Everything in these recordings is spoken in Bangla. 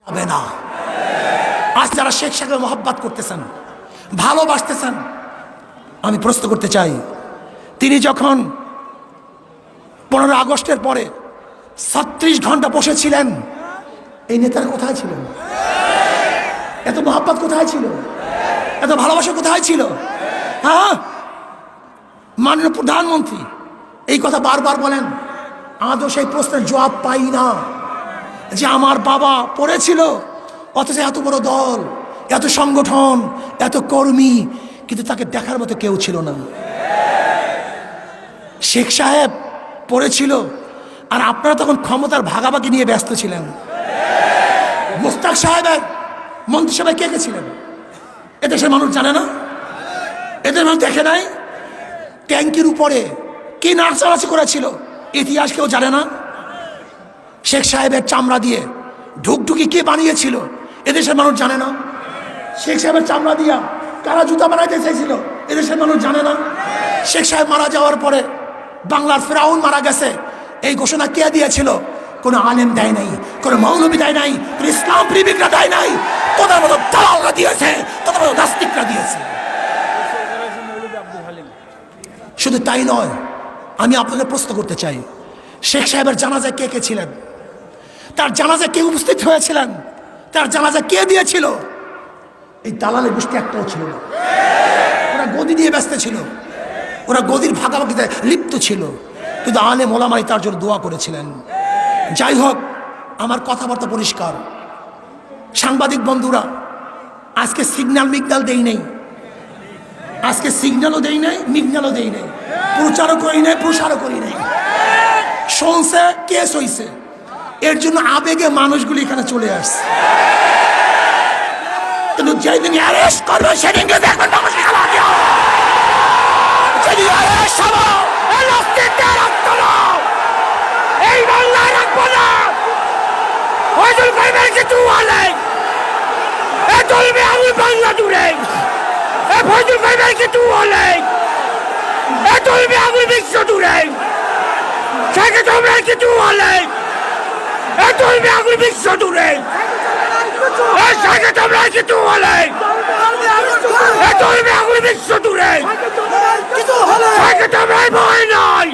হবে না। আজ যারা শেখ সাহেবের মহব্বত করতেছেন, ভালোবাসতেছেন, আমি প্রশ্ন করতে চাই, তিনি যখন 15 আগস্টের পরে 36 ঘন্টা বসেছিলেন, এই নেতারা কোথায় ছিলেন? এত মহব্বত কোথায় ছিল? এত ভালোবাসা কোথায় ছিল? হ্যাঁ, মাননীয় প্রধানমন্ত্রী এই কথা বারবার বলেন, আদৌ সেই প্রশ্নের জবাব পাই না যে আমার বাবা পড়েছিল, অথচ এত বড় দল, এত সংগঠন, এত কর্মী, কিন্তু তাকে দেখার মতো কেউ ছিল না। শেখ সাহেব পড়েছিল আর আপনারা তখন ক্ষমতার ভাগাভাগি নিয়ে ব্যস্ত ছিলেন। মোস্তাক সাহেবের মন্ত্রিসভায় কে কে ছিলেন এদেশের মানুষ জানে না? এদের মানুষ দেখে নাই? ট্যাঙ্কির উপরে কি নাচানাচি করেছিল ইতিহাস কেউ জানে না? শেখ সাহেবের চামড়া দিয়ে ঢুকঢুকি কে বানিয়েছিল এদেশের মানুষ জানে না? শেখ সাহেবের চামড়া দিয়া কারা জুতা বানাইতে চাইছিল এদেশের মানুষ জানে না? শেখ সাহেব মারা যাওয়ার পরে বাংলার ফেরাউন মারা গেছে এই ঘোষণা কে দিয়েছিল? কোনো আলেম দেয় নাই, কোনো মৌলবী দেয় নাই, কোনো ইসলাম প্রেমিকরা দেয় নাই, তোদের মতো দালালরা দিয়েছে, তোদের মতো নাস্তিকরা দিয়েছে। শুধু তাই নয়, আমি আপনাদের প্রশ্ন করতে চাই, শেখ সাহেবের জানাজায় কে কে ছিলেন? তার জানাজায় কে উপস্থিত হয়েছিলেন? তার জানাজা কে দিয়েছিল? এই দালালের গোষ্ঠী একটাও ছিল না। ওরা গদি দিয়ে ব্যস্ত ছিল, ওরা গদির ভাগাভাগিতে লিপ্ত ছিল, কিন্তু আলেম ওলামাই তার জন্য দোয়া করেছিলেন। যাই হোক, আমার কথাবার্তা পরিষ্কার। সাংবাদিক বন্ধুরা, আজকে সিগন্যাল মিগনাল দেই নেই, আজকে সিগন্যালও দেই নাই, মিগনালও দেই নাই, প্রচারও করি নাই, প্রসারও করি নাই। শুনছে, কেস হইছে, এর জন্য আবেগে মানুষগুলি এখানে চলে আসছে। কিন্তু যেদিন অ্যারেস্ট করবে সেদিনকে দেখবেন মানুষের খেলা কি হয়। যেদিন অ্যারেস্ট হবো, এই বাংলায় রাখবো না। ফজল ভাইয়ের কিছু হলে এ চলবে আমি বাংলা জুড়ে। এ ফজল ভাইয়ের কিছু হলে এ চলবে আমি বিশ্ব জুড়ে। সেকে তোমরা কিছু হলে এ চলবে আমি বিশ্ব জুড়ে। এ সেকে তোমরা কিছু হলে এ চলবে আমি বিশ্ব জুড়ে। সেকে তোমরা ভয় নয়,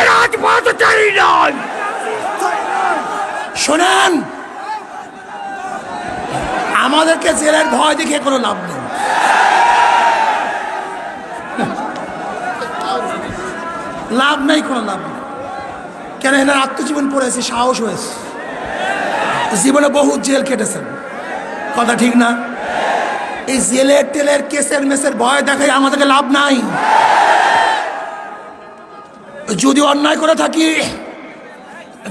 রাজপথ চাই নয়। শোনেন, আমাদেরকে জেলের ভয় দেখে কোনো লাভ নেই। লাভ নেই, কোনো লাভ নেই। কেন? এনার আত্মজীবন পড়েছে, সাহস হয়েছে, জীবনে বহু জেল কেটেছেন, কথা ঠিক না? এই জেলের টেলের কেসের মেসের ভয় দেখায় আমাদেরকে লাভ নাই। যদি অন্যায় করে থাকি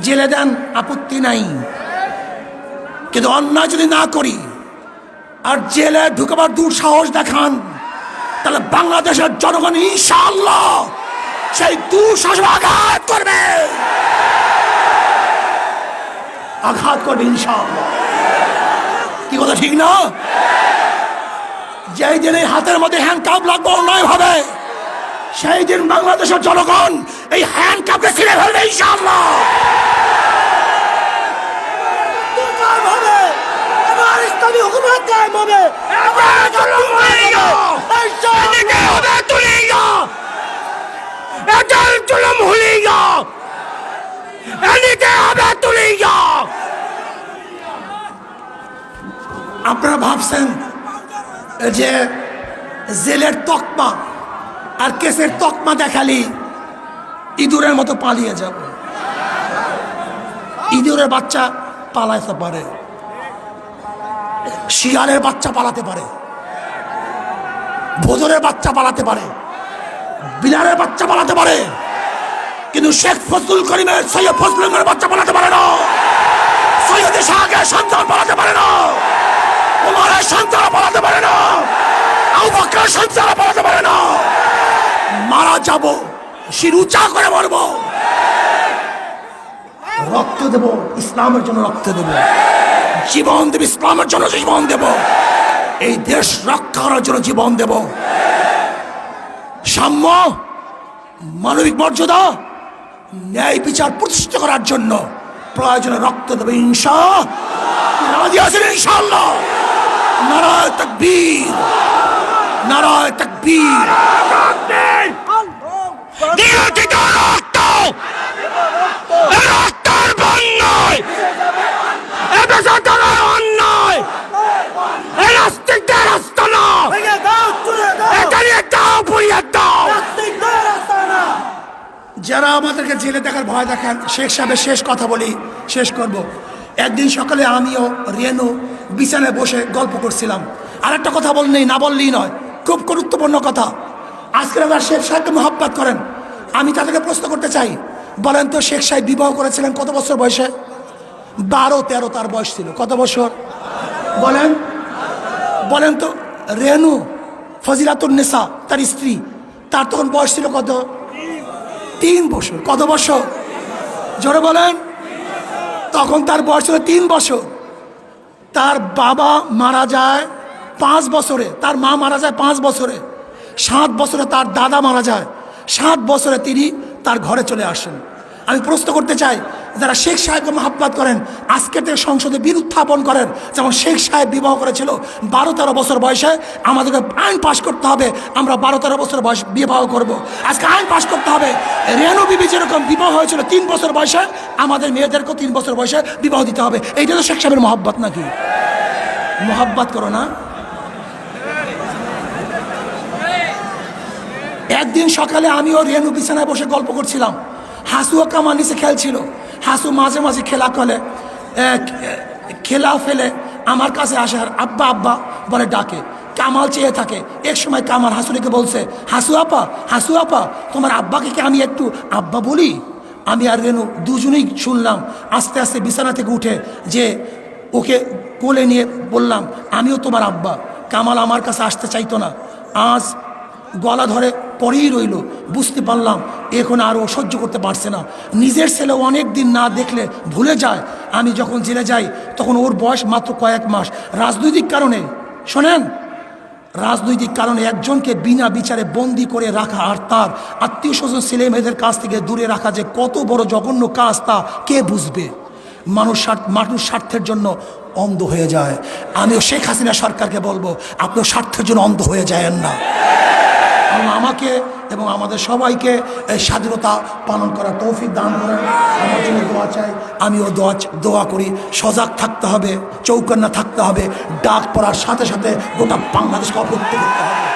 জেলে দেন, আপত্তি নাই, কিন্তু অন্যায় যদি না করি আর জেলে ঢুকাবার দুঃসাহস দেখান, তাহলে বাংলাদেশের জনগণ ইনশাআল্লাহ সেই দুঃসাহস আঘাত করবে, আঘাত করবে ইনশাআল্লাহ। কি কথা ঠিক না? যেই দিন এই হাতের মধ্যে হ্যান্ডকাপ লাগবে অন্যায় ভাবে, সেই দিন বাংলাদেশের জনগণ এই হ্যান্ডকাপকে ছিঁড়ে ফেলবে ইনশাআল্লাহ। আপনারা ভাবছেন যে জেলের তকমা আর কেসের তকমা দেখালি ইঁদুরের মতো পালিয়ে যাব। ইঁদুরের বাচ্চা পালাতে পারে, শিয়ালের বাচ্চা পালাতে পারে, ভোজনের বাচ্চা পালাতে পারে, বিলারের বাচ্চা পালাতে পারে, কিন্তু শেখ ফজলুল করিমের, সৈয়দ ফজলুলের বাচ্চা পালাতে পারে না। সৈয়দ শাহের সন্তান পালাতে পারে না, ওমরের সন্তান পালাতে পারে না, আবু বকরের সন্তান পালাতে পারে না। মারা যাব, শির উঁচা করে মরব, রক্ত দেব, ইসলামের জন্য রক্ত দেব, জীবন দেব, ইসলামের জন্য জীবন দেব, এই দেশ রক্ষা করার জন্য জীবন দেব। সাম্য, মানবিক মর্যাদা, ন্যায় বিচার প্রতিষ্ঠা করার জন্য প্রয়োজনে রক্ত দেবে ইনশাআল্লাহ। রাজি আছেন ইনশাআল্লাহ? নারায়ে তাকবীর, নারায়ে তাকবীর। যারা আমাদেরকে জেলে দেখার ভয় দেখান, শেখ সাহেবের শেষ কথা বলি, শেষ করব। একদিন সকালে আমিও রেনু বিছানায় বসে গল্প করছিলাম। আর একটা কথা বললেই না বললেই নয়, খুব গুরুত্বপূর্ণ কথা। আজকে আমরা শেখ সাহেবকে মহব্বত করেন, আমি তাদেরকে প্রশ্ন করতে চাই, বলেন তো শেখ সাহেব বিবাহ করেছিলেন কত বছর বয়সে? 12-13 তার বয়স ছিল। কত বছর বলেন? বলেন তো। রেনু ফজিলাতুন্নেসা তার স্ত্রী, তার তখন বয়স ছিল কত? 3 বছর। কত বছর? জোরে বলেন। তখন তার বয়স ছিল 3 বছর। তার বাবা মারা যায় 5 বছরে, তার মা মারা যায় 5 বছরে। 7 বছরে তার দাদা মারা যায়। 7 বছরে তিনি তার ঘরে চলে আসেন। আমি প্রশ্ন করতে চাই, যারা শেখ সাহেবকে মহব্বত করেন, আজকে থেকে সংসদে বিল উত্থাপন করেন, যেমন শেখ সাহেব বিবাহ করেছিল 12-13 বছর বয়সে। আমাদেরকে আইন পাশ করতে হবে, আমরা 12-13 বছর বয়স বিবাহ করব। আজকে আইন পাশ করতে হবে, রেনু বিবি যেরকম বিবাহ হয়েছিল 3 বছর বয়সে, আমাদের মেয়েদেরকেও 3 বছর বয়সে বিবাহ দিতে হবে। এইটা তো শেখ সাহেবের মহব্বত নাকি? মহব্বত করো না? একদিন সকালে আমিও রেনু বিছানায় বসে গল্প করছিলাম। হাসুও কামার নিচে খেলছিল। হাসু মাঝে মাঝে খেলা ফেলে আমার কাছে আসে আর আব্বা আব্বা বলে ডাকে। কামাল চেয়ে থাকে। এক সময় কামাল হাসুরিকে বলছে, হাসু আপা তোমার আব্বাকে কি আমি একটু আব্বা বলি? আমি আর রেনু দুজনেই শুনলাম। আস্তে আস্তে বিছানা থেকে উঠে যে ওকে কোলে নিয়ে বললাম, আমিও তোমার আব্বা। কামাল আমার কাছে আসতে চাইতো না। আজ গলা ধরে পরেই রইল। বুঝতে পারলাম এখন আর ও সহ্য করতে পারছে না। নিজের ছেলে অনেক দিন না দেখলে ভুলে যায়। আমি যখন জেলে যাই তখন ওর বয়স মাত্র কয়েক মাস। রাজনৈতিক কারণে, শোনেন, রাজনৈতিক কারণে একজনকে বিনা বিচারে বন্দি করে রাখা আর তার আত্মীয় স্বজন ছেলে মেয়েদের কাছ থেকে দূরে রাখা যে কত বড় জঘন্য কাজ তা কে বুঝবে? মানুষ স্বার্থের জন্য অন্ধ হয়ে যায়। আমিও শেখ হাসিনা সরকারকে বলবো, আপনিও স্বার্থের জন্য অন্ধ হয়ে যায়েন না। আমাকে এবং আমাদের সবাইকে এই স্বাধীনতা পালন করার তৌফিক দান করেন। আমার জন্য দোয়া চাই, আমিও দোয়া করি। সজাগ থাকতে হবে, চৌকান্না থাকতে হবে। ডাক পড়ার সাথে সাথে গোটা বাংলাদেশকে অবরুদ্ধ করতে হবে।